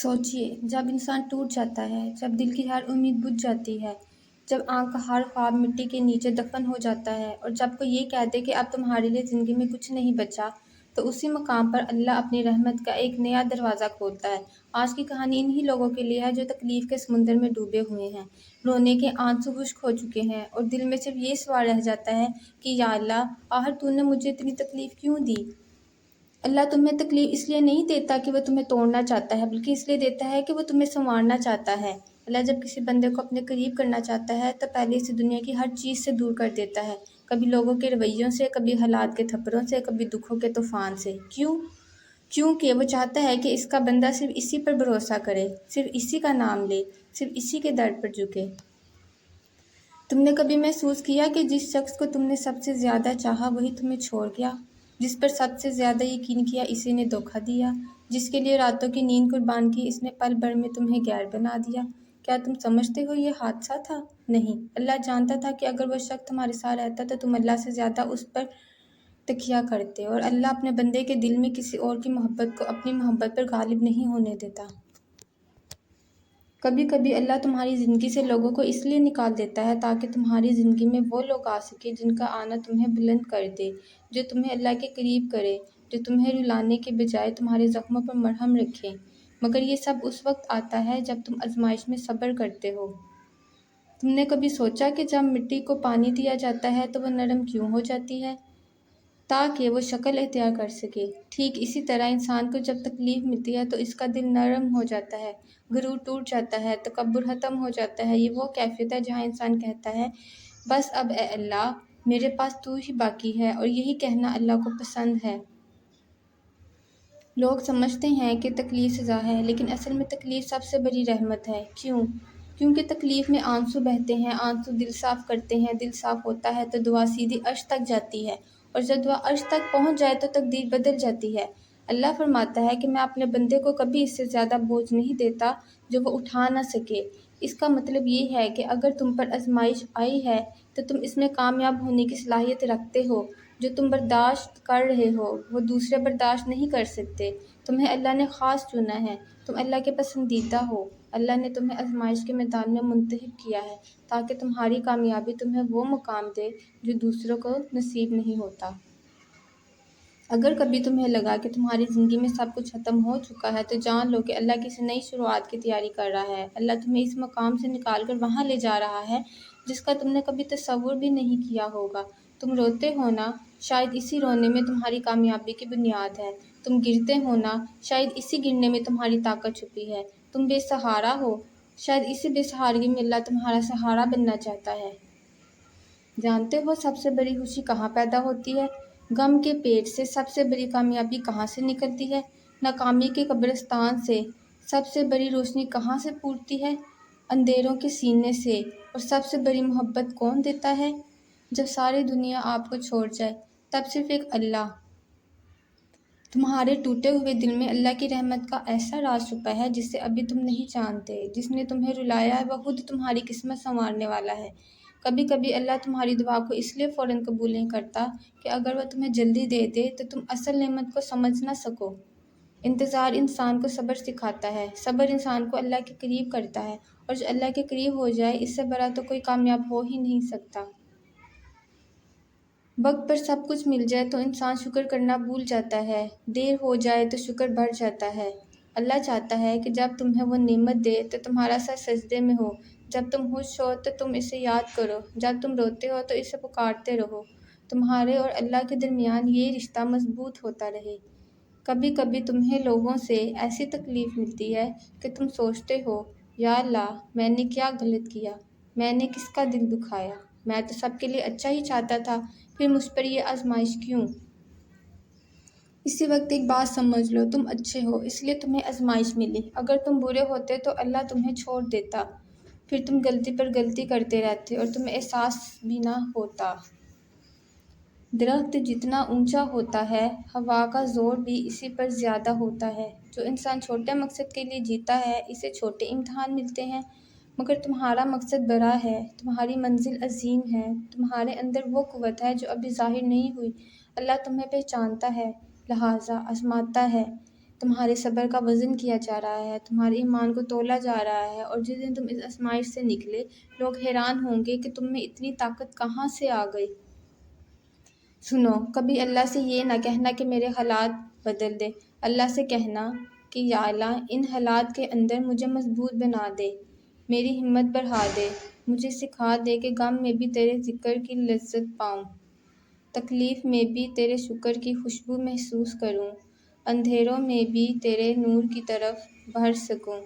सोचिए, जब इंसान टूट जाता है, जब दिल की हर उम्मीद बुझ जाती है, जब आँख का हर ख्वाब मिट्टी के नीचे दफन हो जाता है और जब कोई ये कह दे कि अब तुम्हारे लिए ज़िंदगी में कुछ नहीं बचा, तो उसी मकाम पर अल्लाह अपनी रहमत का एक नया दरवाज़ा खोलता है। आज की कहानी इन्हीं लोगों के लिए है जो तकलीफ़ के समुंदर में डूबे हुए हैं, रोने के आंसू खुश्क हो चुके हैं और दिल में सिर्फ ये सवाल रह जाता है कि या अल्लाह, आखिर तूने मुझे इतनी तकलीफ़ क्यों दी? अल्लाह तुम्हें तकलीफ इसलिए नहीं देता कि वो तुम्हें तोड़ना चाहता है, बल्कि इसलिए देता है कि वो तुम्हें संवारना चाहता है। अल्लाह जब किसी बंदे को अपने करीब करना चाहता है तो पहले इसे दुनिया की हर चीज़ से दूर कर देता है। कभी लोगों के रवैयों से, कभी हालात के थप्पड़ों से, कभी दुखों के तूफान से। क्यों? क्योंकि वो चाहता है कि इसका बंदा सिर्फ इसी पर भरोसा करे, सिर्फ इसी का नाम ले, सिर्फ इसी के दर पर झुके। तुमने कभी महसूस किया कि जिस शख्स को तुमने सबसे ज़्यादा चाहा वही तुम्हें छोड़ गया? जिस पर सबसे ज़्यादा यकीन किया इसी ने धोखा दिया? जिसके लिए रातों की नींद कुर्बान की इसने पल भर में तुम्हें गैर बना दिया? क्या तुम समझते हो ये हादसा था? नहीं, अल्लाह जानता था कि अगर वह शख्स तुम्हारे साथ रहता तो तुम अल्लाह से ज़्यादा उस पर तकिया करते, और अल्लाह अपने बंदे के दिल में किसी और की मोहब्बत को अपनी मोहब्बत पर गालिब नहीं होने देता। कभी कभी अल्लाह तुम्हारी ज़िंदगी से लोगों को इसलिए निकाल देता है ताकि तुम्हारी ज़िंदगी में वो लोग आ सके जिनका आना तुम्हें बुलंद कर दे, जो तुम्हें अल्लाह के करीब करे, जो तुम्हें रुलाने के बजाय तुम्हारे ज़ख्मों पर मरहम रखे। मगर ये सब उस वक्त आता है जब तुम आजमाइश में सब्र करते हो। तुमने कभी सोचा कि जब मिट्टी को पानी दिया जाता है तो वह नरम क्यों हो जाती है? ताकि वो शक्ल इख्तियार कर सके। ठीक इसी तरह इंसान को जब तकलीफ़ मिलती है तो इसका दिल नरम हो जाता है, गुरूर टूट जाता है, तकब्बुर ख़त्म हो जाता है। ये वो कैफ़ियत है जहाँ इंसान कहता है, बस अब ए अल्लाह, मेरे पास तू ही बाकी है, और यही कहना अल्लाह को पसंद है। लोग समझते हैं कि तकलीफ़ सज़ा है, लेकिन असल में तकलीफ़ सबसे बड़ी रहमत है। क्यों? क्योंकि तकलीफ़ में आंसू बहते हैं, आंसू दिल साफ़ करते हैं, दिल साफ़ होता है तो दुआ सीधी अर्श तक जाती है, और जब दुआ अर्श तक पहुंच जाए तो तकदीर बदल जाती है। अल्लाह फरमाता है कि मैं अपने बंदे को कभी इससे ज़्यादा बोझ नहीं देता जो वो उठा ना सके। इसका मतलब ये है कि अगर तुम पर आजमाइश आई है तो तुम इसमें कामयाब होने की सलाहियत रखते हो। जो तुम बर्दाश्त कर रहे हो वो दूसरे बर्दाश्त नहीं कर सकते। तुम्हें अल्लाह ने ख़ास चुना है, तुम अल्लाह के पसंदीदा हो। अल्लाह ने तुम्हें आजमाइश के मैदान में मुंतखब किया है ताकि तुम्हारी कामयाबी तुम्हें वो मुकाम दे जो दूसरों को नसीब नहीं होता। अगर कभी तुम्हें लगा कि तुम्हारी ज़िंदगी में सब कुछ ख़त्म हो चुका है तो जान लो कि अल्लाह किसी नई शुरुआत की तैयारी कर रहा है। अल्लाह तुम्हें इस मकाम से निकाल कर वहाँ ले जा रहा है जिसका तुमने कभी तसव्वुर भी नहीं किया होगा। तुम रोते हो ना, शायद इसी रोने में तुम्हारी कामयाबी की बुनियाद है। तुम गिरते हो ना, शायद इसी गिरने में तुम्हारी ताकत छुपी है। तुम बेसहारा हो, शायद इसी बेसहारगी में अल्लाह तुम्हारा सहारा बनना चाहता है। जानते हो सबसे बड़ी खुशी कहाँ पैदा होती है? गम के पेट से। सबसे बड़ी कामयाबी कहाँ से निकलती है? नाकामी के कब्रिस्तान से। सबसे बड़ी रोशनी कहाँ से फूटती है? अंधेरों के सीने से। और सबसे बड़ी मोहब्बत कौन देता है? जब सारी दुनिया आपको छोड़ जाए तब सिर्फ एक अल्लाह। तुम्हारे टूटे हुए दिल में अल्लाह की रहमत का ऐसा राज छुपा है जिसे अभी तुम नहीं जानते। जिसने तुम्हें रुलाया है वह खुद तुम्हारी किस्मत संवारने वाला है। कभी कभी अल्लाह तुम्हारी दुआ को इसलिए फ़ौरन कबूल नहीं करता कि अगर वह तुम्हें जल्दी दे दे तो तुम असल नेमत को समझ ना सको। इंतज़ार इंसान को सब्र सिखाता है, सब्र इंसान को अल्लाह के करीब करता है, और जो अल्लाह के करीब हो जाए इससे बड़ा तो कोई कामयाब हो ही नहीं सकता। वक्त पर सब कुछ मिल जाए तो इंसान शुक्र करना भूल जाता है, देर हो जाए तो शुक्र बढ़ जाता है। अल्लाह चाहता है कि जब तुम्हें वो नेमत दे तो तुम्हारा सर सजदे में हो, जब तुम खुश हो तो तुम इसे याद करो, जब तुम रोते हो तो इसे पुकारते रहो। तुम्हारे और अल्लाह के दरमियान ये रिश्ता मजबूत होता रहे। कभी कभी तुम्हें लोगों से ऐसी तकलीफ़ मिलती है कि तुम सोचते हो, या अल्लाह, मैंने क्या गलत किया, मैंने किसका दिल दुखाया, मैं तो सबके लिए अच्छा ही चाहता था, फिर मुझ पर ये आजमाइश क्यों? इसी वक्त एक बात समझ लो, तुम अच्छे हो इसलिए तुम्हें आजमाइश मिली। अगर तुम बुरे होते तो अल्लाह तुम्हें छोड़ देता, फिर तुम गलती पर गलती करते रहते और तुम्हें एहसास भी ना होता। दरख्त जितना ऊंचा होता है हवा का ज़ोर भी इसी पर ज़्यादा होता है। जो इंसान छोटे मकसद के लिए जीता है इसे छोटे इम्तहान मिलते हैं, मगर तुम्हारा मकसद बड़ा है, तुम्हारी मंजिल अजीम है, तुम्हारे अंदर वो क़ुव्वत है जो अभी ज़ाहिर नहीं हुई। अल्लाह तुम्हें पहचानता है, लिहाजा आज़माता है। تمہارے صبر کا وزن کیا جا رہا ہے، تمہارے ایمان کو تولا جا رہا ہے، اور جس دن تم اس آزمائش سے نکلے لوگ حیران ہوں گے کہ تم میں اتنی طاقت کہاں سے آ گئی۔ سنو، کبھی اللہ سے یہ نہ کہنا کہ میرے حالات بدل دے، اللہ سے کہنا کہ یا اللہ ان حالات کے اندر مجھے مضبوط بنا دے، میری ہمت بڑھا دے، مجھے سکھا دے کہ غم میں بھی تیرے ذکر کی لذت پاؤں، تکلیف میں بھی تیرے شکر کی خوشبو محسوس کروں، اندھیروں میں بھی تیرے نور کی طرف بڑھ سکوں۔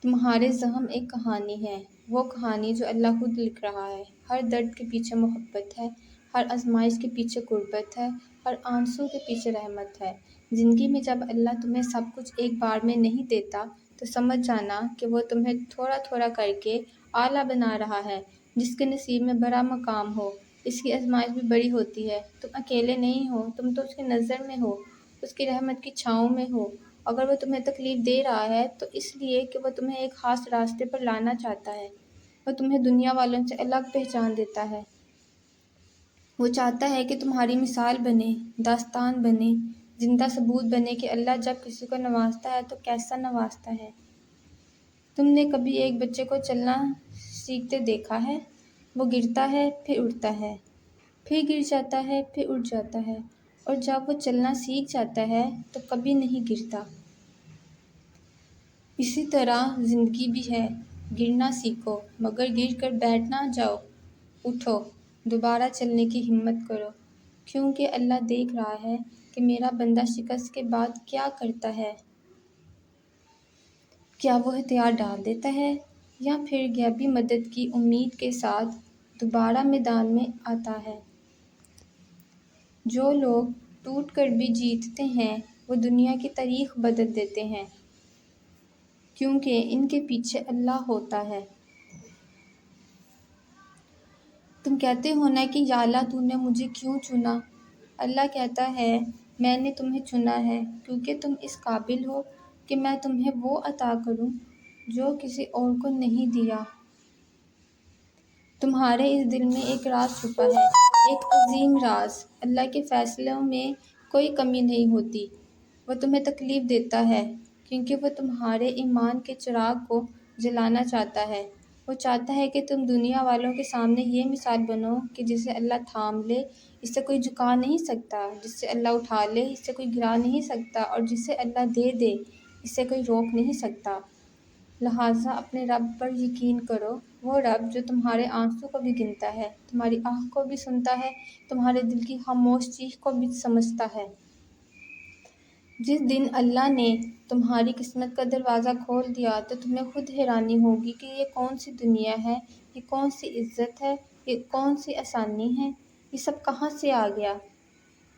تمہارے زخم ایک کہانی ہے، وہ کہانی جو اللہ خود لکھ رہا ہے۔ ہر درد کے پیچھے محبت ہے، ہر آزمائش کے پیچھے قربت ہے، ہر آنسو کے پیچھے رحمت ہے۔ زندگی میں جب اللہ تمہیں سب کچھ ایک بار میں نہیں دیتا تو سمجھ جانا کہ وہ تمہیں تھوڑا تھوڑا کر کے اعلیٰ بنا رہا ہے۔ جس کے نصیب میں بڑا مقام ہو، اس کی آزمائش بھی بڑی ہوتی ہے۔ تم اکیلے نہیں ہو، تم تو اس کی نظر میں ہو، اس کی رحمت کی چھاؤں میں ہو۔ اگر وہ تمہیں تکلیف دے رہا ہے تو اس لیے کہ وہ تمہیں ایک خاص راستے پر لانا چاہتا ہے۔ وہ تمہیں دنیا والوں سے الگ پہچان دیتا ہے۔ وہ چاہتا ہے کہ تمہاری مثال بنے، داستان بنے، زندہ ثبوت بنے کہ اللہ جب کسی کو نوازتا ہے تو کیسا نوازتا ہے۔ تم نے کبھی ایک بچے کو چلنا سیکھتے دیکھا ہے؟ وہ گرتا ہے، پھر اٹھتا ہے، پھر گر جاتا ہے، پھر اٹھ جاتا ہے، اور جب وہ چلنا سیکھ جاتا ہے تو کبھی نہیں گرتا۔ اسی طرح زندگی بھی ہے، گرنا سیکھو مگر گر کر بیٹھ نہ جاؤ، اٹھو، دوبارہ چلنے کی ہمت کرو، کیونکہ اللہ دیکھ رہا ہے کہ میرا بندہ شکست کے بعد کیا کرتا ہے۔ کیا وہ ہتھیار ڈال دیتا ہے یا پھر غیبی مدد کی امید کے ساتھ دوبارہ میدان میں آتا ہے۔ جو لوگ ٹوٹ کر بھی جیتتے ہیں وہ دنیا کی تاریخ بدل دیتے ہیں، کیونکہ ان کے پیچھے اللہ ہوتا ہے۔ تم کہتے ہو نا کہ یا اللہ تو نے مجھے کیوں چنا؟ اللہ کہتا ہے میں نے تمہیں چنا ہے کیونکہ تم اس قابل ہو کہ میں تمہیں وہ عطا کروں جو کسی اور کو نہیں دیا۔ تمہارے اس دل میں ایک راز چھپا ہے، ایک عظیم راز۔ اللہ کے فیصلوں میں کوئی کمی نہیں ہوتی۔ وہ تمہیں تکلیف دیتا ہے کیونکہ وہ تمہارے ایمان کے چراغ کو جلانا چاہتا ہے۔ وہ چاہتا ہے کہ تم دنیا والوں کے سامنے یہ مثال بنو کہ جسے اللہ تھام لے اس سے کوئی جھکا نہیں سکتا، جس سے اللہ اٹھا لے اس سے کوئی گرا نہیں سکتا، اور جسے اللہ دے دے اس سے کوئی روک نہیں سکتا۔ لہٰذا اپنے رب پر یقین کرو، وہ رب جو تمہارے آنسو کو بھی گنتا ہے، تمہاری آہ کو بھی سنتا ہے، تمہارے دل کی خاموش چیخ کو بھی سمجھتا ہے۔ جس دن اللہ نے تمہاری قسمت کا دروازہ کھول دیا تو تمہیں خود حیرانی ہوگی کہ یہ کون سی دنیا ہے، یہ کون سی عزت ہے، یہ کون سی آسانی ہے، یہ سب کہاں سے آ گیا۔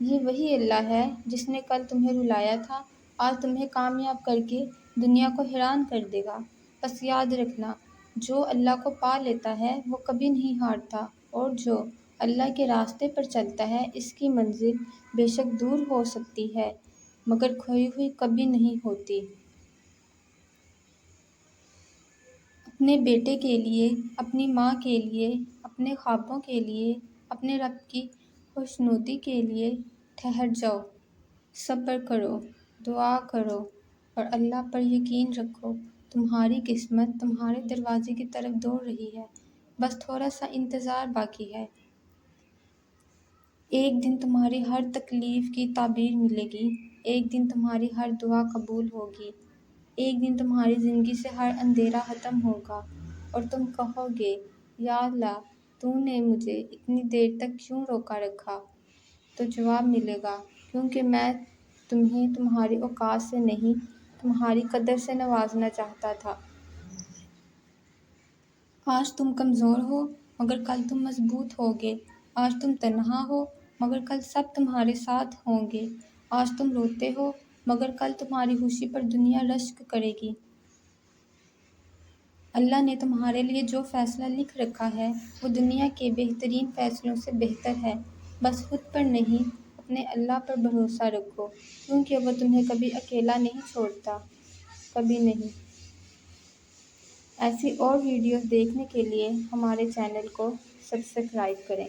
یہ وہی اللہ ہے جس نے کل تمہیں رلایا تھا، آج تمہیں کامیاب کر کے دنیا کو حیران کر دے گا۔ بس یاد رکھنا، جو اللہ کو پا لیتا ہے وہ کبھی نہیں ہارتا، اور جو اللہ کے راستے پر چلتا ہے اس کی منزل بے شک دور ہو سکتی ہے مگر کھوئی ہوئی کبھی نہیں ہوتی۔ اپنے بیٹے کے لیے، اپنی ماں کے لیے، اپنے خوابوں کے لیے، اپنے رب کی خوشنودی کے لیے ٹھہر جاؤ، صبر کرو، دعا کرو اور اللہ پر یقین رکھو۔ تمہاری قسمت تمہارے دروازے کی طرف دوڑ رہی ہے، بس تھوڑا سا انتظار باقی ہے۔ ایک دن تمہاری ہر تکلیف کی تعبیر ملے گی، ایک دن تمہاری ہر دعا قبول ہوگی، ایک دن تمہاری زندگی سے ہر اندھیرا ختم ہوگا اور تم کہو گے یا اللہ تو نے مجھے اتنی دیر تک کیوں روکا رکھا؟ تو جواب ملے گا کیونکہ میں تمہیں تمہاری اوقات سے نہیں تمہاری قدر سے نوازنا چاہتا تھا۔ آج تم کمزور ہو مگر کل تم مضبوط ہوگے، آج تم تنہا ہو مگر کل سب تمہارے ساتھ ہوں گے، آج تم روتے ہو مگر کل تمہاری خوشی پر دنیا رشک کرے گی۔ اللہ نے تمہارے لیے جو فیصلہ لکھ رکھا ہے وہ دنیا کے بہترین فیصلوں سے بہتر ہے۔ بس خود پر نہیں اپنے اللہ پر بھروسہ رکھو، کیونکہ وہ تمہیں کبھی اکیلا نہیں چھوڑتا، کبھی نہیں۔ ایسی اور ویڈیوز دیکھنے کے لیے ہمارے چینل کو سبسکرائب کریں۔